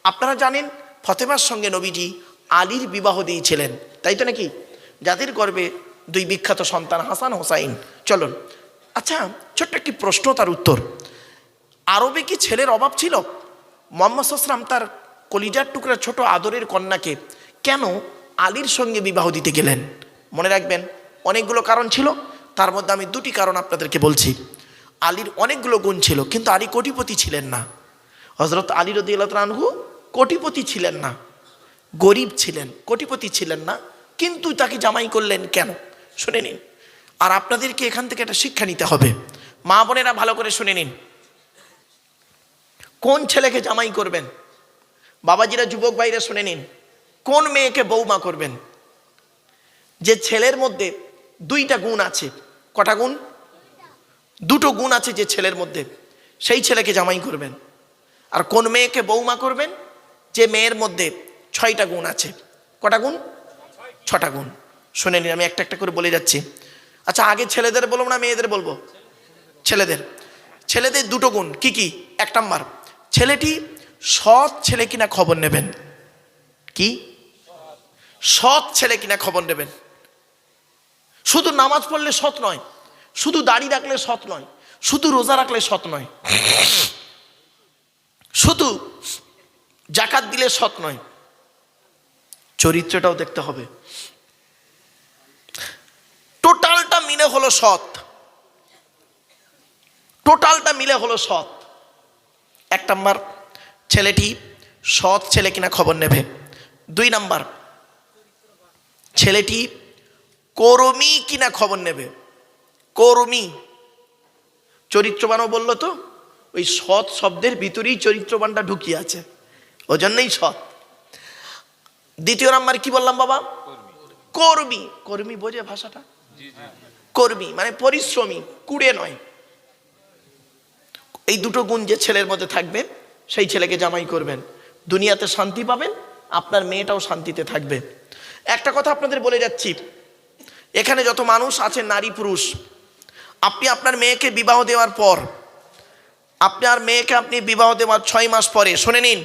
আপনারা জানেন ফতেমার সঙ্গে নবীজি আলীর বিবাহ দিয়েছিলেন, তাই তো নাকি? যাদের গর্ভে দুই বিখ্যাত সন্তান হাসান হোসাইন। চলুন, আচ্ছা ছোট্ট একটি প্রশ্ন, তার উত্তর। আরবে কি ছেলের অভাব ছিল? মুহাম্মদ সাল্লাল্লাহু আলাইহি ওয়াসাল্লাম তার কলিজার টুকরা ছোট আদরের কন্যাকে কেন আলীর সঙ্গে বিবাহ দিতে গেলেন? মনে রাখবেন, অনেকগুলো কারণ ছিল, তার মধ্যে আমি দুটি কারণ আপনাদেরকে বলছি। আলীর অনেকগুলো গুণ ছিল, কিন্তু আলী কোটিপতি ছিলেন না। হযরত আলী রাদিয়াল্লাহু তাআলা আনহু কোটিপতি ছিলেন না, গরিব ছিলেন, কোটিপতি ছিলেন না, কিন্তু তাকে জামাই করলেন কেন? শুনে নিন। আর আপনাদেরকে এখান থেকে একটা শিক্ষা নিতে হবে। মা বোনেরা ভালো করে শুনে নিন, কোন ছেলেকে জামাই করবেন? বাবাজিরা, যুবক ভাইরা শুনে নিন, কোন মেয়েকে বৌমা করবেন? যে ছেলের মধ্যে দুইটা গুণ আছে। কটা গুণ? দুটো গুণ আছে যে ছেলের মধ্যে, সেই ছেলেকে জামাই করবেন। আর কোন মেয়েকে বৌমা করবেন? যে মেয়ের মধ্যে 6টা গুণ আছে। কটা গুণ? 6টা গুণ। শুনে নিন, আমি একটা একটা করে বলে যাচ্ছি। আচ্ছা, আগে ছেলেদের বলবো না মেয়েদের বলবো? ছেলেদের। ছেলেদের দুটো গুণ কি কি? 1 নাম্বার, ছেলেটি সৎ ছেলে কিনা খবর নেবেন। কি? সৎ ছেলে কিনা খবর নেবেন। শুধু নামাজ পড়লে সৎ নয়, শুধু দাড়ি রাখলে সৎ নয়, শুধু রোজা রাখলে সৎ নয়, শুধু জাকাত দিলে সৎ নয়, চরিত্রটাও দেখতে হবে। টোটালটা মিলে হলো সৎ, টোটালটা মিলে হলো সৎ। 1 নাম্বার, ছেলেটি সৎ ছেলে কিনা খবর নেবে। 2 নাম্বার, ছেলেটি কর্মী কিনা খবর নেবে। কর্মী, চরিত্রবানও বললো তো, ওই সৎ শব্দের ভিতরেই চরিত্রবানটা ঢুকিয়ে আছে, ওই জন্যই সৎ। 2 নাম্বার কি বললাম বাবা? কর্মী। কর্মী বোঝে ভাষাটা? কর্মী মানে পরিশ্রমী, কুড়ে নয়। এই দুটো গুণ যে ছেলের মধ্যে থাকবে, সেই ছেলেকে জামাই করবেন। দুনিয়াতে শান্তি পাবেন, আপনার মেয়েটাও শান্তিতে থাকবে। একটা কথা আপনাদের বলে যাচ্ছি, এখানে যত মানুষ আছেন, নারী পুরুষ, আপনি আপনার মেয়েকে বিবাহ দেওয়ার পর, আপনার মেয়েকে আপনি বিবাহ দেওয়ার 6 মাস পরে, শুনে নিন,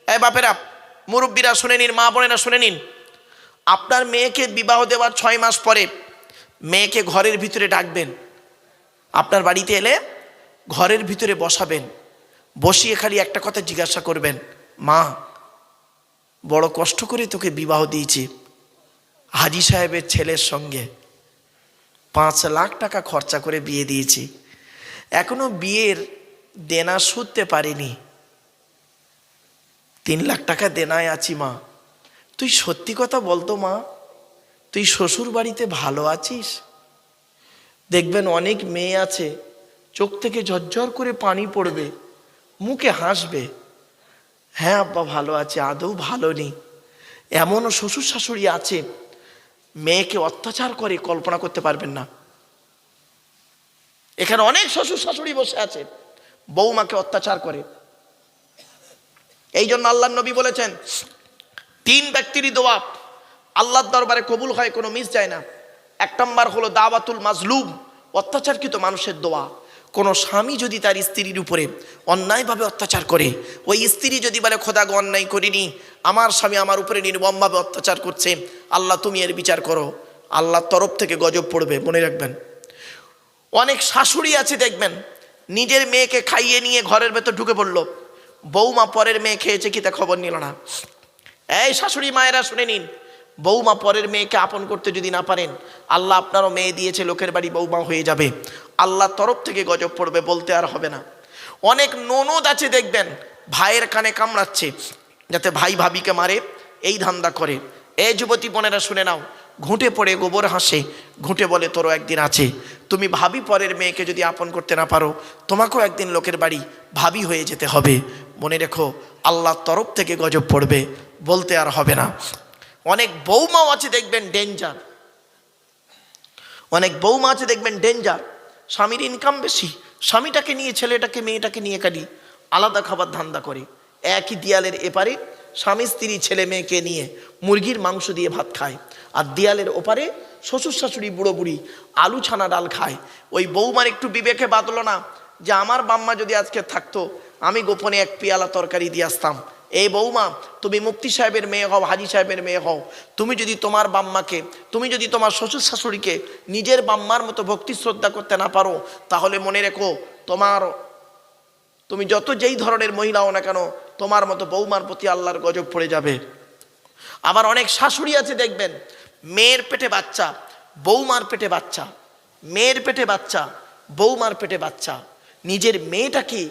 এই বাপেরা, মুরব্বীরা শুনে নিন, মা বোনেরা শুনে নিন, আপনার মেয়েকে বিবাহ দেওয়ার 6 মাস পরে মেয়েকে ঘরের ভিতরে ডাকবেন। আপনার বাড়িতে এলে ঘরের ভিতরে বসাবেন, বসিয়ে খালি একটা কথা জিজ্ঞাসা করবেন, মা, বড় কষ্ট করে তোকে বিবাহ দিয়েছি হাজী সাহেবের ছেলের সঙ্গে, 5 লাখ টাকা খরচা করে বিয়ে দিয়েছি, এখনো বিয়ের দেনা শুধতে পারিনি, 3 লাখ টাকা দেনায় আছি মা, তুই সত্যি কথা বলতো মা, তুই শ্বশুর বাড়িতে ভালো আছিস? দেখবেন অনেক মেয়ে আছে, চোখ থেকে ঝরঝর করে পানি পড়বে, মুখে হাসবে, হ্যাঁ আব্বা ভালো আছে, আদৌ ভালো নেই। এমনও শ্বশুর শাশুড়ি আছে, মেয়েকে অত্যাচার করে, কল্পনা করতে পারবেন না। এখানে অনেক শ্বশুর শাশুড়ি বসে আছে, বৌমাকে অত্যাচার করে। এই জন্য আল্লাহর নবী বলেছেন, 3 ব্যক্তিরই দোয়া আল্লাহর দরবারে কবুল হয়, কোনো মিস যায় না। 1 নাম্বার হলো দাওয়াতুল মাজলুম, অত্যাচারকৃত মানুষের দোয়া। কোনো স্বামী যদি তার স্ত্রীর উপরে অন্যায়ভাবে অত্যাচার করে, ওই স্ত্রী যদি বলে, খোদা গো অন্যায় করিনি, আমার স্বামী আমার উপরে নির্মমভাবে অত্যাচার করছে, আল্লাহ তুমি এর বিচার করো, আল্লাহর তরফ থেকে গজব পড়বে। মনে রাখবেন, অনেক শাশুড়ি আছে দেখবেন, নিজের মেয়েকে খাইয়ে নিয়ে ঘরের ভেতর ঢুকে পড়লো, বৌমা পরের মেয়ে খেয়েছে কি তা খবর নিল না। এই শাশুড়ি মায়েরা শুনে নিন, বৌমা পরের মেয়েকে আপন করতে যদি না পারেন, আল্লাহ আপনারও মেয়ে দিয়েছে, লোকের বাড়ি বৌমা হয়ে যাবে, আল্লাহর তরফ থেকে গজব পড়বে, বলতে আর হবে না। অনেক ননদ আছে দেখবেন, ভাইয়ের কানে কামড়াচ্ছে যাতে ভাই ভাবিকে মারে, এই ধান্দা করে। এই যুবতী বোনেরা শুনে নাও, ঘুঁটে পড়ে গোবর হাসে, ঘুঁটে বলে তোরও একদিন আছে। তুমি ভাবি পরের মেয়েকে যদি আপন করতে না পারো, তোমাকেও একদিন লোকের বাড়ি ভাবি হয়ে যেতে হবে। মনে রেখো, আল্লাহর তরফ থেকে গজব পড়বে, বলতে আর হবে না। অনেক বৌমাও আছে দেখবেন ডেঞ্জার, অনেক বৌমা আছে দেখবেন ডেঞ্জার, স্বামীর ইনকাম বেশি, স্বামীটাকে নিয়ে, ছেলেটাকে মেয়েটাকে নিয়ে খালি আলাদা খাবার ধান্দা করে। একই দেয়ালের এপারে স্বামী স্ত্রী ছেলে মেয়েকে নিয়ে মুরগির মাংস দিয়ে ভাত খায়, আর দেয়ালের ওপারে শ্বশুর শাশুড়ি বুড়ো বুড়ি আলু ছানা ডাল খায়। ওই বৌমার একটু বিবেকে বাঁধলো না যে আমার বাম্মা যদি আজকে থাকতো, আমি গোপনে 1 পেয়ালা তরকারি দিয়ে আসতাম, এই বৌমা, তুমি মুফতি সাহেবের মেয়ে হও, হাজি সাহেবের মেয়ে হও, তুমি যদি তোমার বাম্মাকে, তুমি যদি তোমার শ্বশুর শাশুড়িকে নিজের বাম্মার মতো ভক্তি শ্রদ্ধা করতে না পারো, তাহলে মনে রেখো তুমি যত যেই ধরনের মহিলা হও না কেন, তোমার মতো বৌমার প্রতি আল্লাহর গজব পড়ে যাবে। আবার অনেক শাশুড়ি আছে দেখবেন, মেয়ের পেটে বাচ্চা, বৌমার পেটে বাচ্চা, মেয়ের পেটে বাচ্চা, বৌমার পেটে বাচ্চা, নিজের মেয়েটাকে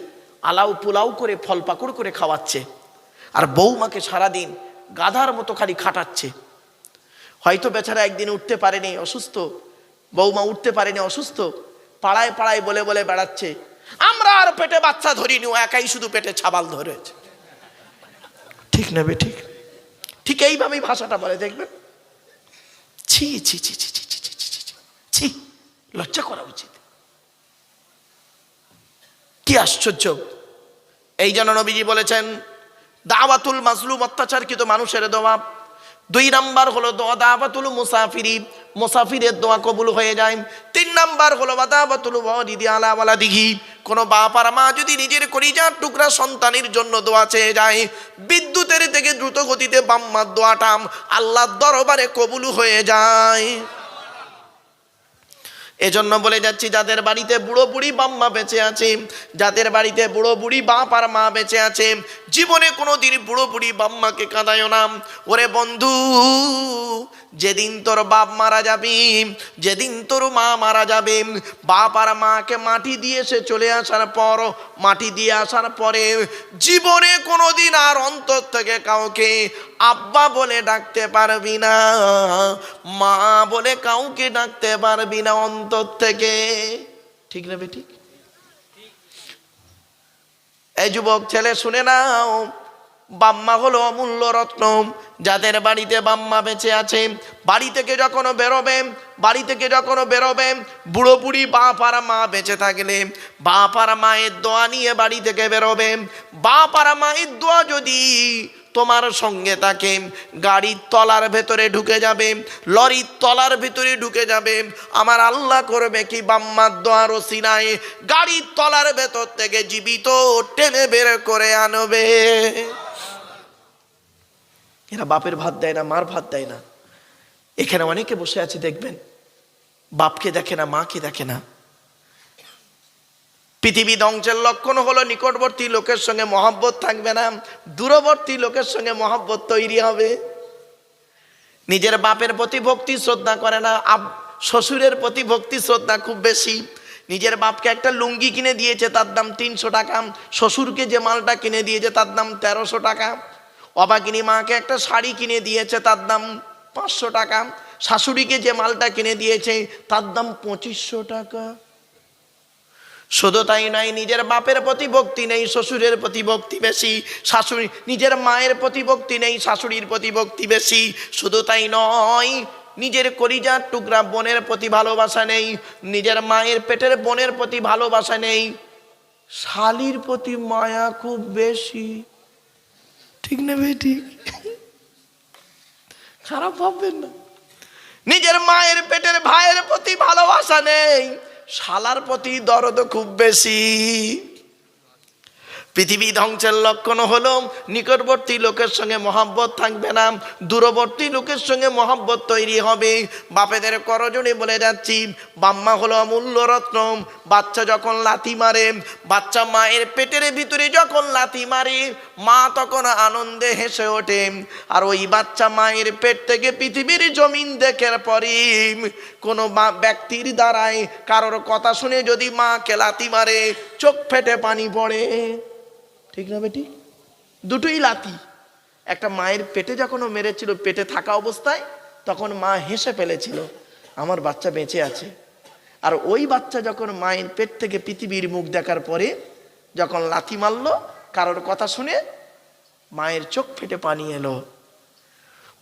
আলাউ পোলাও করে ফল পাকড় করে খাওয়াচ্ছে, আর বৌমাকে সারাদিন গাধার মতো খালি খাটাচ্ছে। হয়তো বেচারা একদিন উঠতে পারেনি, অসুস্থ, বৌমা উঠতে পারেনি, অসুস্থ, পাড়ায় পাড়ায় বলে বলে বেড়াচ্ছে, আমরা আর পেটে বাচ্চা ধরিনি, ও একাই শুধু পেটে ছাবাল ধরেছে। ঠিক না ঠিক? ঠিক এইভাবেই ভাষাটা বলে দেখবেন। ছি ছি ছি ছি ছি ছি ছি ছি ছি ছি, লজ্জা করা উচিত। কি আশ্চর্য! এই জন্য নবীজি বলেছেন, দাওয়াতুল মাজলুম, অত্যাচারকৃত মানুষের দোয়া। 2 নাম্বার হলো দাওয়াতুল মুসাফিরি, মুসাফিরের দোয়া কবুল হয়ে যায়। 3 নাম্বার হলো দাওয়াতুল ওয়ালিদি আলা ওয়ালাদিহি, কোন বাপ আর মা যদি নিজের কলিজার টুকরা সন্তানের জন্য দোয়া চেয়ে যায়, বিদ্যুতের থেকে দ্রুত গতিতে বাম্মার দোয়াটা আল্লাহর দরবারে কবুল হয়ে যায়। এজন্য বলে যাচ্ছি, যাদের বাড়িতে বুড়ো বুড়ি বাম্মা বেঁচে আছে, যাদের বাড়িতে বুড়ো বুড়ি বাপ আর মা বেঁচে আছে, জীবনে কোনোদিন বুড়ো বুড়ি বাম্মাকে কাঁদায় না। ওরে বন্ধু, যেদিন তোর বাপ মারা যাবে, যেদিন তোর মা মারা যাবে, বাপ আর মাকে মাটি দিয়ে সে চলে আসার পর, মাটি দিয়ে আসার পরে জীবনে কোনোদিন আর অন্তর থেকে কাউকে আব্বা বলে ডাকতে পারবি না, মা বলে কাউকে ডাকতে পারবি না অন্তর থেকে। ঠিক না বেঠিক? এই যুবক ছেলে শুনে নাও, বাম্মা হলো অমূল্য রত্ন। যাদের বাড়িতে বাম্মা বেঁচে আছে, বাড়ি থেকে যখন বেরোবে, বুড়ো বুড়ি বাপ আর মা বেঁচে থাকলে বাপ আর মায়ের দোয়া নিয়ে বাড়ি থেকে বেরোবে। বাপ আর মায়ের দোয়া যদি তোমার সঙ্গে থাকে, গাড়ির তলার ভেতরে ঢুকে যাবে, লরির তলার ভিতরে ঢুকে যাবে। আমার আল্লাহ করবে কি, বাম্মার দোয়ার ওসিলায় গাড়ির তলার ভেতর থেকে জীবিত টেনে বের করে আনবে। এরা বাপের ভাত দেয় না, মার ভাত দেয় না। এখানে অনেকে বসে আছে দেখবেন, বাপকে দেখে না, মাকে দেখে না। পৃথিবী ধ্বংসের লক্ষণ হলো নিকটবর্তী লোকের সঙ্গে মহব্বত থাকবে না, দূরবর্তী লোকের সঙ্গে মহব্বত তৈরি হবে। নিজের বাপের প্রতি ভক্তি শ্রদ্ধা করে না, শ্বশুরের প্রতি ভক্তি শ্রদ্ধা খুব বেশি। নিজের বাপকে একটা লুঙ্গি কিনে দিয়েছে, তার দাম 300 টাকা। শ্বশুরকে যে মালটা কিনে দিয়েছে তার দাম 1300 টাকা। অবাগিনী মাকে একটা শাড়ি কিনে দিয়েছে, তার দাম 500 টাকা। শাশুড়িকে যে মালটা কিনে দিয়েছে তার দাম 2500 টাকা। শুধু তাই নয়, নিজের বাপের প্রতি ভক্তি নেই, শ্বশুরের প্রতি ভক্তি বেশি। শাশুড়ি, নিজের মায়ের প্রতি ভক্তি নেই, শাশুড়ির প্রতি ভক্তি বেশি। শুধু তাই নয়, নিজের কলিজার টুকরা বোনের প্রতি ভালোবাসা নেই, নিজের মায়ের পেটের বোনের প্রতি ভালোবাসা নেই, শালির প্রতি মায়া খুব বেশি। ঠিক না বেটি? খারাপ ভাববেন না। নিজের মায়ের পেটের ভাইয়ের প্রতি ভালোবাসা নেই, শালার প্রতি দরদ খুব বেশি। পৃথিবী ধ্বংসের লক্ষণ হলো নিকটবর্তী লোকের সঙ্গে মহব্বত থাকবে না, দূরবর্তী লোকের সঙ্গে মহব্বত তৈরি হবে। বাপেদের করজোড়ে বলে যাচ্ছি, বাম্মা হলো অমূল্য রত্ন। বাচ্চা যখন লাথি মারে, বাচ্চা মায়ের পেটের ভিতরে যখন লাথি মারে, মা তখন আনন্দে হেসে ওঠে। আর ওই বাচ্চা মায়ের পেট থেকে পৃথিবীর জমিন দেখার পরে কোনো ব্যক্তির দ্বারায় কারোর কথা শুনে যদি মাকে লাথি মারে, চোখ ফেটে পানি পড়ে। ঠিক না বেটি? দুটোই লাথি। একটা মায়ের পেটে যখন ও মেরেছিল, পেটে থাকা অবস্থায়, তখন মা হেসে ফেলেছিল, আমার বাচ্চা বেঁচে আছে। আর ওই বাচ্চা যখন মায়ের পেট থেকে পৃথিবীর মুখ দেখার পরে যখন লাথি মারলো, কারোর কথা শুনে মায়ের চোখ ফেটে পানি এলো।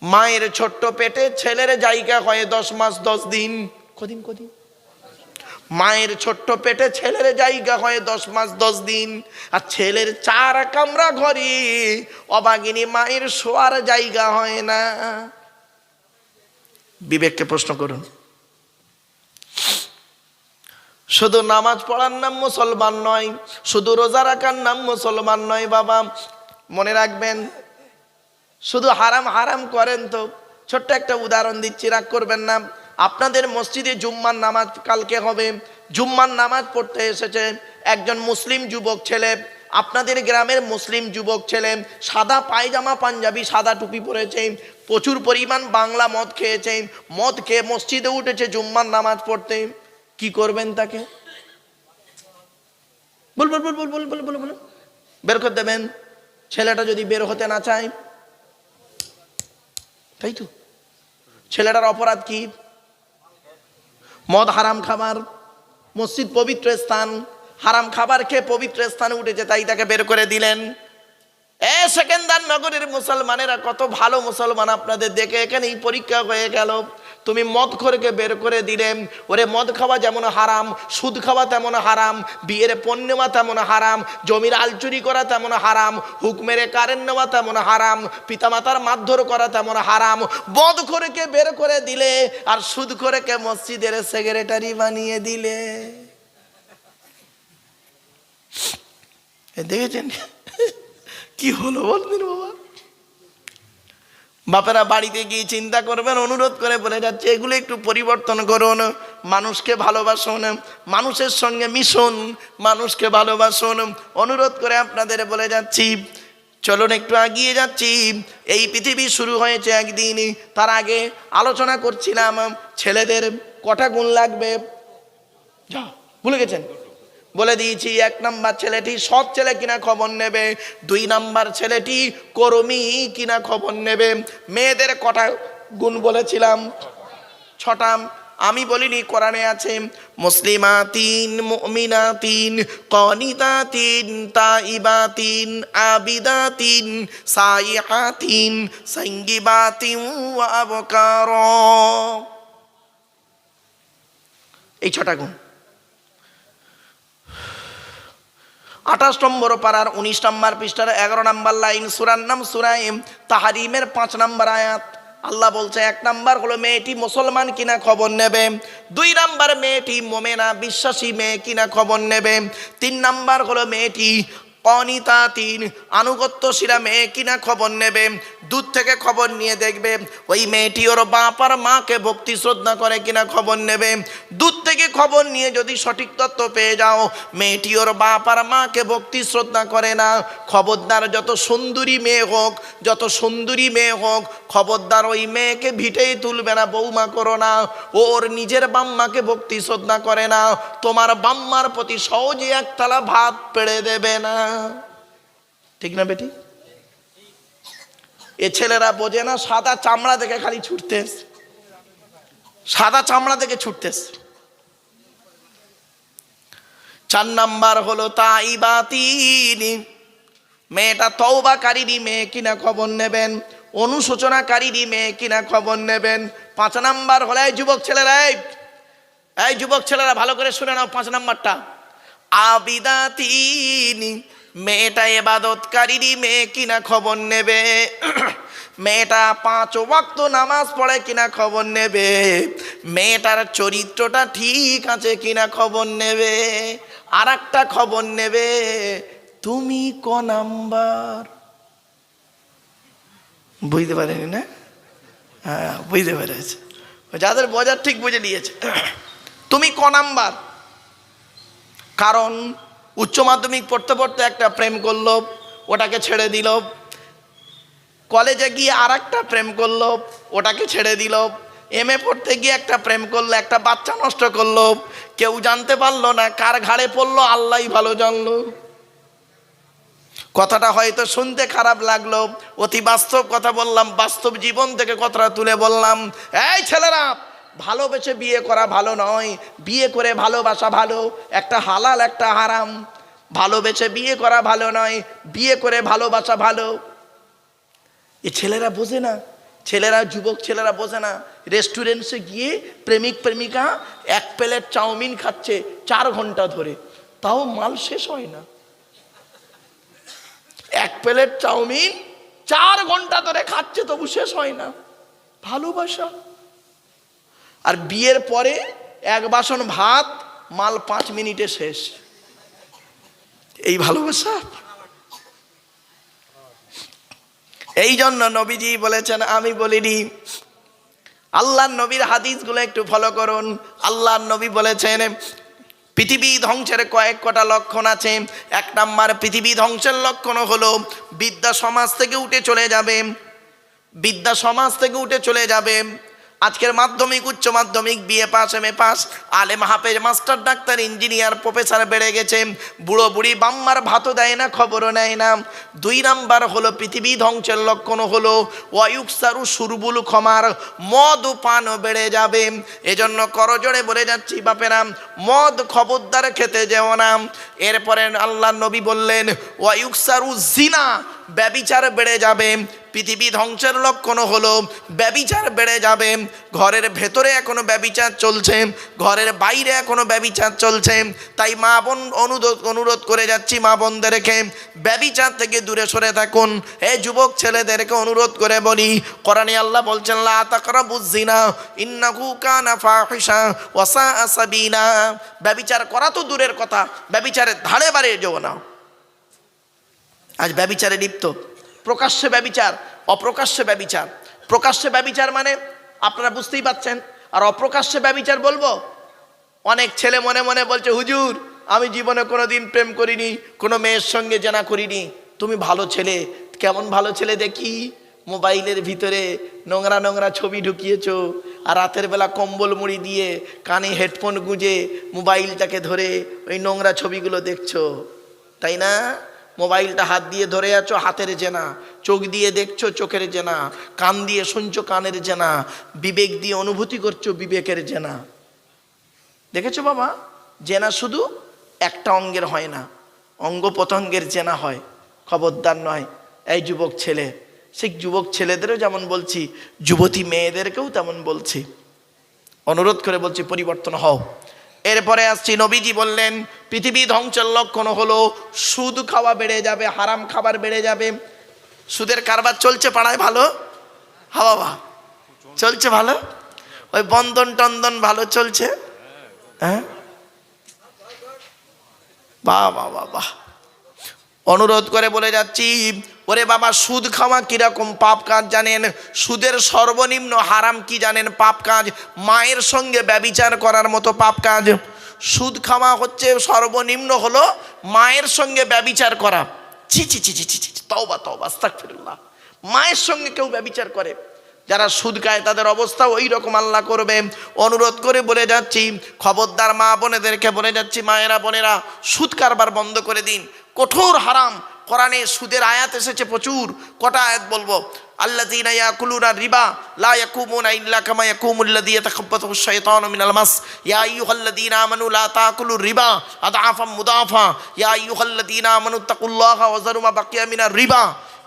মায়ের ছোট্ট পেটে ছেলের জায়গা হয় 10 মাস 10 দিন। কদিন? মায়ের ছোট্ট পেটে ছেলের জায়গা হয় 10 মাস 10 দিন। আর ছেলের 4 কামরা ঘরে অবাগিনী মায়ের শোয়ার জায়গা হয় না। বিবেককে প্রশ্ন করুন। শুধু নামাজ পড়ার নাম মুসলমান নয়, শুধু রোজা রাখার নাম মুসলমান নয় বাবা। মনে রাখবেন, শুধু হারাম হারাম করেন তো। ছোট্ট একটা উদাহরণ দিচ্ছি, রাগ করবেন না। আপনাদের মসজিদে জুম্মার নামাজ কালকে হবে, জুম্মার নামাজ পড়তে এসেছে একজন মুসলিম যুবক ছেলে, আপনাদের গ্রামের মুসলিম যুবক ছেলে, সাদা পায়জামা পাঞ্জাবি সাদা টুপি পরেছে, প্রচুর পরিমাণ বাংলা মদ খেয়েছে, মদ খেয়ে মসজিদে উঠেছে জুম্মার নামাজ পড়তে। কি করবেন তাকে? বল বল বল বল বল বল বল বল বের করে দেবেন। ছেলেটা যদি বের হতে না চায়, তাই তো ছেলেটার অপরাধ কি? মদ হারাম খাবার, মসজিদ পবিত্র স্থান, হারাম খাবার খেয়ে পবিত্র স্থানে উঠেছে, তাই তাকে বের করে দিলেন। সেকেন্দার নগরের মুসলমানেরা কত ভালো মুসলমান, আপনাদের দেখে এখানেই পরীক্ষা হয়ে গেল। তুমি মদখোরকে বের করে দিলে। ওরে মদ খাওয়া যেমন হারাম, সুদ খাওয়া তেমন হারাম, বিয়ের পণ নেওয়া তেমন হারাম, জমির আলচুরি করা তেমন হারাম, হুক মেরে কারেন্ট নেওয়া তেমন হারাম, পিতামাতার মারধর করা তেমন হারাম। মদখোরকে বের করে দিলে আর সুদখোরকে মসজিদের সেক্রেটারি বানিয়ে দিলে। দেখেছেন কি হলো বলবেন বাবা? বাপেরা বাড়িতে গিয়ে চিন্তা করবেন, অনুরোধ করে বলে যাচ্ছে এগুলো একটু পরিবর্তন করুন, মানুষকে ভালোবাসুন, মানুষের সঙ্গে মিশুন, মানুষকে ভালোবাসুন, অনুরোধ করে আপনাদের বলে যাচ্ছি। চলুন একটু এগিয়ে যাচ্ছি। এই পৃথিবী শুরু হয়েছে একদিন, তার আগে আলোচনা করছিলাম ছেলেদের কটা গুণ লাগবে, যা ভুলে গেছেন? বলে দিয়েছি, 1 নাম্বার ছেলেটি সৎ ছেলে কিনা খবর নেবে, 2 নাম্বার ছেলেটি কর্মী কিনা খবর নেবে। মেয়েদের কটা গুণ বলেছিলাম? 6টা। আমি বলিনি, কোরআনে আছে মুসলিমাতিন মুমিনাতিন কানিতাতিন তাইবাতিন আবিদাতিন সাইহাতিন সাইয়্যিবাতিন ওয়া আবকার। এই 6টা গুণ। 28 নম্বর পারার 19 নম্বর পৃষ্ঠার 11 নম্বর লাইন, সূরার নাম সূরা তাহরিমের 5 নম্বর আয়াত। আল্লাহ বলছে 1 নাম্বার হলো মেয়েটি মুসলমান কিনা খবর নেবে, 2 নাম্বার মেয়েটি মুমিনা বিশ্বাসী মেয়ে কিনা খবর নেবে, 3 নাম্বার হলো মেয়েটি অনিতাতিন আনুগত্যশীলা মেয়ে কিনা খবর নেবে। দূর থেকে খবর নিয়ে দেখবে ওই মেয়েটি ওর বাপ আর মাকে ভক্তি শ্রদ্ধা করে কিনা খবর নেবে। দূর থেকে খবর নিয়ে যদি সঠিক তথ্য পেয়ে যাও মেয়েটি ওর বাপ আর মাকে ভক্তি শ্রদ্ধা করে না, খবরদার যত সুন্দরী মেয়ে হোক, যত সুন্দরী মেয়ে হোক, খবরদার ওই মেয়েকে ভিটেই তুলবে না, বৌমা করো না। ওর নিজের বাম্মাকে ভক্তি শ্রদ্ধা করে না, তোমার বাম্মার প্রতি সহজে এক থালা ভাত পেড়ে দেবে না। ঠিক না বেটি? এ ছেলেরা বোঝে না, সাদা চামড়া দেখে খালি ছুটতেস, সাদা চামড়া দেখে ছুটতেস। 4 নাম্বার হলো তাইবাতিন, মেয়েটা তওবাকারী মেয়ে কিনা খবর নেবেন, অনুশোচনাকারী মেয়ে কিনা খবর নেবেন। 5 নাম্বার হলো, এই যুবক ছেলেরা, এই যুবক ছেলেরা ভালো করে শুনে নাও, 5 নাম্বারটা আবিদাতিন, মেয়েটা ইবাদতকারী মেয়ে কিনা খবর নেবে। মেয়েটা 5 ওয়াক্ত নামাজ পড়ে কিনা খবর নেবে, মেয়েটার চরিত্রটা ঠিক আছে কিনা খবর নেবে। আর একটা খবর নেবে, তুমি ক নাম্বার। বুঝতে পারেনি না? হ্যাঁ বুঝতে পেরেছে, যাদের বোঝার ঠিক বুঝে নিয়েছে। তুমি ক নাম্বার? কারণ উচ্চ মাধ্যমিক পড়তে পড়তে একটা প্রেম করলো, ওটাকে ছেড়ে দিল। কলেজে গিয়ে আর একটা প্রেম করলো, ওটাকে ছেড়ে দিল। এমএ পড়তে গিয়ে একটা প্রেম করলো, একটা বাচ্চা নষ্ট করলো, কেউ জানতে পারলো না, কার ঘাড়ে পড়লো আল্লাহই ভালো জানলো। কথাটা হয়তো শুনতে খারাপ লাগলো, অতি বাস্তব কথা বললাম, বাস্তব জীবন থেকে কথাটা তুলে বললাম। এই ছেলেরা, ভালোবেসে বিয়ে করা ভালো নয়, বিয়ে করে ভালোবাসা ভালো। একটা হালাল একটা হারাম। ভালোবেসে বিয়ে করা ভালো নয়, বিয়ে করে ভালোবাসা ভালো। এ ছেলেরা বোঝে না, ছেলেরা যুবক ছেলেরা বোঝে না। রেস্টুরেন্টে গিয়ে প্রেমিক প্রেমিকা 1 প্লেট চাউমিন খাচ্ছে 4 ঘন্টা ধরে, তাও মাল শেষ হয় না। 1 প্লেট চাউমিন 4 ঘন্টা ধরে খাচ্ছে, তবু শেষ হয় না। ভালোবাসা। আর বিয়ের পরে 1 বাসন ভাত, মাল 5 মিনিটে শেষ। এই ভালোবাসা? এই জন্য নবীজি বলেছেন, আমি বলিনি, আল্লাহর নবীর হাদিসগুলো একটু ফলো করুন। আল্লাহর নবী বলেছেন পৃথিবী ধ্বংসের কয়েক কটা লক্ষণ আছে। এক নাম্বার, পৃথিবী ধ্বংসের লক্ষণ হলো বিদ্যা সমাজ থেকে উঠে চলে যাবে। বিদ্যা সমাজ থেকে উঠে চলে যাবে। আজকের মাধ্যমিক, উচ্চ মাধ্যমিক, BA pass, M A pass, আলেম, হাফেজ, মাস্টার, ডাক্তার, ইঞ্জিনিয়ার, প্রফেসর বেড়ে গেছে। বুড়ো বুড়ি বাম্মার ভাতও দেয় না, খবরও নেয় না। দুই নাম্বার হলো পৃথিবী ধ্বংসের লক্ষণ হলো ওয়ায়ুকসারু সুরবুল খমার, মদ পানও বেড়ে যাবে। এজন্য করজোড়ে বলে যাচ্ছি বাপেরা, মদ খবরদার খেতে যেও না। এরপরে আল্লাহ নবী বললেন ওয়ায়ুকসারু জিনা, ব্যভিচার বেড়ে যাবে। পৃথিবী ধ্বংসের লক্ষণ হলো ব্যভিচার বেড়ে যাবে। ঘরের ভেতরে এখনো ব্যভিচার চলছে, ঘরের বাইরে এখনো ব্যভিচার চলছে। তাই মা বোন অনুরোধ করে যাচ্ছি মা বোনদেরকে, ব্যভিচার থেকে দূরে সরে থাকুন। এই যুবক ছেলেদেরকে অনুরোধ করে বলি, কোরআনে আল্লাহ বলছেন লা তাকরাবুজ জিনা ইন্নাহু কানা ফাহিশা ওয়া সাআ সাবিলা। ব্যভিচার করা তো দূরের কথা, ব্যভিচারের ধারে বাড়ে যেও না। আজ ব্যভিচারে লিপ্ত, প্রকাশ্যে ব্যভিচার, অপ্রকাশ্যে ব্যভিচার। প্রকাশ্যে ব্যভিচার মানে আপনারা বুঝতেই পাচ্ছেন, আর অপ্রকাশ্যে ব্যভিচার বলবো, অনেক ছেলে মনে মনে বলছে হুজুর আমি জীবনে কোনোদিন প্রেম করিনি, কোনো মেয়ের সঙ্গে জেনা করিনি। তুমি ভালো ছেলে। কেমন ভালো ছেলে দেখি? মোবাইলের ভিতরে নোংরা নোংরা ছবি ঢুকিয়েছো, আর রাতের বেলা কম্বল মুড়ি দিয়ে কানে হেডফোন গুঁজে মোবাইলটাকে ধরে ওই নোংরা ছবিগুলো দেখছো, তাই না? মোবাইলটা হাত দিয়ে ধরে আছো, হাতের জেনা। চোখ দিয়ে দেখছো, চোখের জেনা। কান দিয়ে শুনছো, কানের জেনা। বিবেক দিয়ে অনুভূতি করছো, বিবেকের জেনা। দেখেছো বাবা, জেনা শুধু একটা অঙ্গের হয় না, অঙ্গ প্রত্যঙ্গের জেনা হয়। খবরদার নয়। এই যুবক ছেলে, সেই যুবক ছেলেদেরও যেমন বলছি, যুবতী মেয়েদেরকেও তেমন বলছি, অনুরোধ করে বলছি পরিবর্তন হও। এরপরে আসছি, নবীজি বললেন পৃথিবী ধ্বংসের লক্ষণ হলো সুদ খাওয়া বেড়ে যাবে, হারাম খাবার বেড়ে যাবে। সুদের কারবার চলছে পাড়ায় ভালো? হ্যাঁ বাবা, চলছে ভালো। ওই বন্ধন টন্দন ভালো চলছে? হ্যাঁ, বাহ বাহ বাহ বাহ। অনুরোধ করে বলে যাচ্ছি, ওরে বাবা, সুদ খাওয়া কিরকম পাপ কাজ জানেন? সুদের সর্বনিম্ন হারাম কি জানেন? পাপ কাজ মায়ের সঙ্গে ব্যভিচার করার মতো পাপ কাজ। সুদ খাওয়া হচ্ছে সর্বনিম্ন হলো মায়ের সঙ্গে ব্যভিচার করা। ছি ছি ছি ছি ছি ছি, তওবা তওবা, আস্তাগফিরুল্লাহ। মায়ের সঙ্গে কেউ ব্যভিচার করে, যারা সুদ খায় তাদের অবস্থা ওই রকম আল্লাহ করবে। অনুরোধ করে বলে যাচ্ছি, খবরদার মা বোনেদেরকে বলে যাচ্ছি, মায়েরা বোনেরা সুদ কারবার বন্ধ করে দিন। কঠোর হারাম। কোরআনে সুদের আয়াত এসেছে প্রচুর। কটা আয়াত বলবো? আল্লাযীনা ইয়াকুলুনা রিবা লা ইয়াকুমুনা ইল্লা কামা ইয়াকুমুল্লাযী ইয়াতাখাব্বাতুহু শাইতানু মিনাল মাস ইয়া আইয়ুহাল্লাযীনা আমানু লা তাকুলুর রিবা আদআফাম মুদাফা ইয়া আইয়ুহাল্লাযীনা আমানু তাকুল্লাহা ওয়া যারু মা বাকিয়া মিনার রিবা।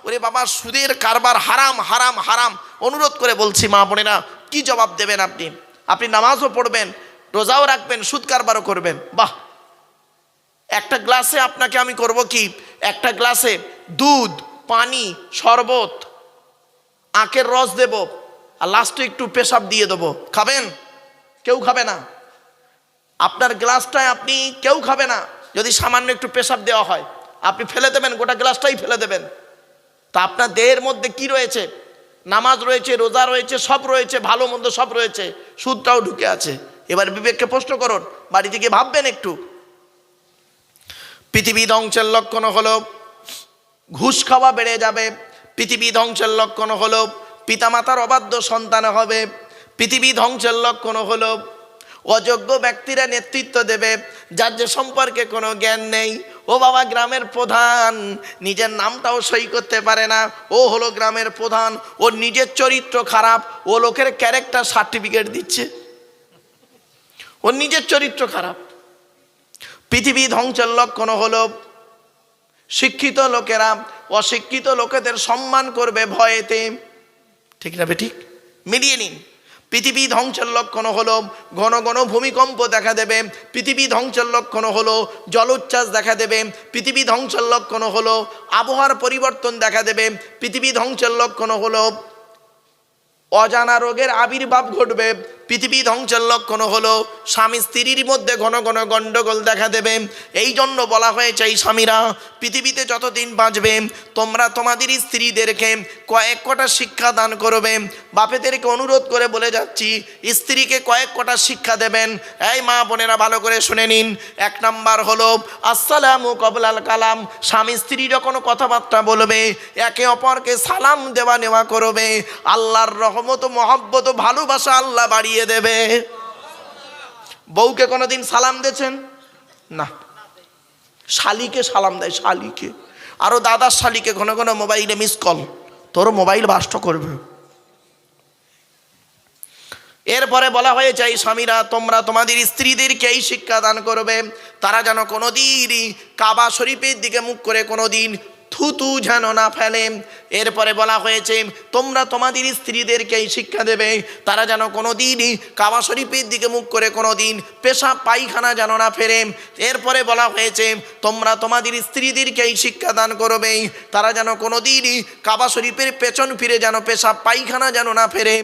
ওরে বাবা, সুদের কারবার হারাম হারাম হারাম। অনুরোধ করে বলছি মা বোনেরা, কি জবাব দেবেন আপনি? আপনি নামাজও পড়বেন, রোজাও রাখবেন, সুদ কারবারও করবেন। বাহ, একটা গ্লাসে আপনাকে আমি করব কি, একটা গ্লাসে দুধ, পানি, শরবত, আখের রস দেব, আর লাস্টে একটু পেশাব দিয়ে দেবো। খাবেন? কেউ খাবে না। আপনার গ্লাসটায় আপনি কেউ খাবে না। যদি সামান্য একটু পেশাব দেওয়া হয়, আপনি ফেলে দেবেন, গোটা গ্লাসটাই ফেলে দেবেন। তা আপনার দেহের মধ্যে কি রয়েছে? নামাজ রয়েছে, রোজা রয়েছে, সব রয়েছে, ভালো মন্দ সব রয়েছে, সুদটাও ঢুকে আছে। এবার বিবেককে প্রশ্ন করুন, বাড়িতে গিয়ে ভাববেন একটু। পৃথিবী ধ্বংসের লক্ষণ হলো ঘুষ খাওয়া বেড়ে যাবে। পৃথিবী ধ্বংসের লক্ষণ হলো পিতামাতার অবাধ্য সন্তান হবে। পৃথিবী ধ্বংসের লক্ষণ হলো অযোগ্য ব্যক্তিরা নেতৃত্ব দেবে, যার যে সম্পর্কে কোনো জ্ঞান নেই। ও বাবা, গ্রামের প্রধান নিজের নামটাও সই করতে পারে না, ও হলো গ্রামের প্রধান, ওর নিজের চরিত্র খারাপ, ও লোকের ক্যারেক্টার সার্টিফিকেট দিচ্ছে, ওর নিজের চরিত্র খারাপ। পৃথিবী ধ্বংসের লক্ষণ হলো শিক্ষিত লোকেরা অশিক্ষিত লোকেদের সম্মান করবে ভয়েতে। ঠিক না বেঠিক? মিলিয়ে নিন। পৃথিবী ধ্বংসের লক্ষণ হলো ঘন ঘন ভূমিকম্প দেখা দেবে। পৃথিবী ধ্বংসের লক্ষণ হলো জলোচ্ছ্বাস দেখা দেবে। পৃথিবী ধ্বংসের লক্ষণ হলো আবহাওয়ার পরিবর্তন দেখা দেবে। পৃথিবী ধ্বংসের লক্ষণ হলো অজানা রোগের আবির্ভাব ঘটবে। পৃথিবী ধ্বংসের লক্ষণ হলো স্বামী স্ত্রীর মধ্যে ঘন ঘন গণ্ডগোল দেখা দেবে। এই জন্য বলা হয়েছে এই স্বামীরা পৃথিবীতে যতদিন বাঁচবে তোমরা তোমাদের স্ত্রীদেরকে কয়েক কটা শিক্ষা দান করবে। বাপেদেরকে অনুরোধ করে বলে যাচ্ছি, স্ত্রীকে কয়েক কটা শিক্ষা দেবেন। এই মা বোনেরা ভালো করে শুনে নিন। এক নাম্বার হলো আসসালামু কবলাল কালাম। স্বামী স্ত্রী যখন কথাবার্তা বলবে একে অপরকে সালাম দেওয়া নেওয়া করবে। আল্লাহর রহমত মহব্বত ভালোবাসা আল্লাহ বাড়িয়ে দেবে। বউকে কোনোদিন সালাম দিয়েছেন? না। শালিকে সালাম দেয়, শালিকে। আরো দাদার শালিকে ঘন ঘন মোবাইলে মিস কল, তোর মোবাইল বাস্ট করবে। এরপরে বলা হয়েছে এই স্বামীরা তোমরা তোমাদের স্ত্রীদেরকে এই শিক্ষা দান করবে, তারা যেন কোনোদিনই কাবা শরীফের দিকে মুখ করে কোনোদিন থুতু যেন না ফেলে। এরপরে বলা হয়েছে তোমরা তোমাদের স্ত্রীদেরকে এই শিক্ষা দেবে, তারা যেন কোনোদিনই কাবা শরীফের দিকে মুখ করে কোনোদিন পেশাব পায়খানা যেন না ফেরে। এরপরে বলা হয়েছে তোমরা তোমাদের স্ত্রীদেরকে এই শিক্ষা দান করবে, তারা যেন কোনোদিনই কাবা শরীফের পেছন ফিরে যেন পেশাব পায়খানা যেন না ফেরে।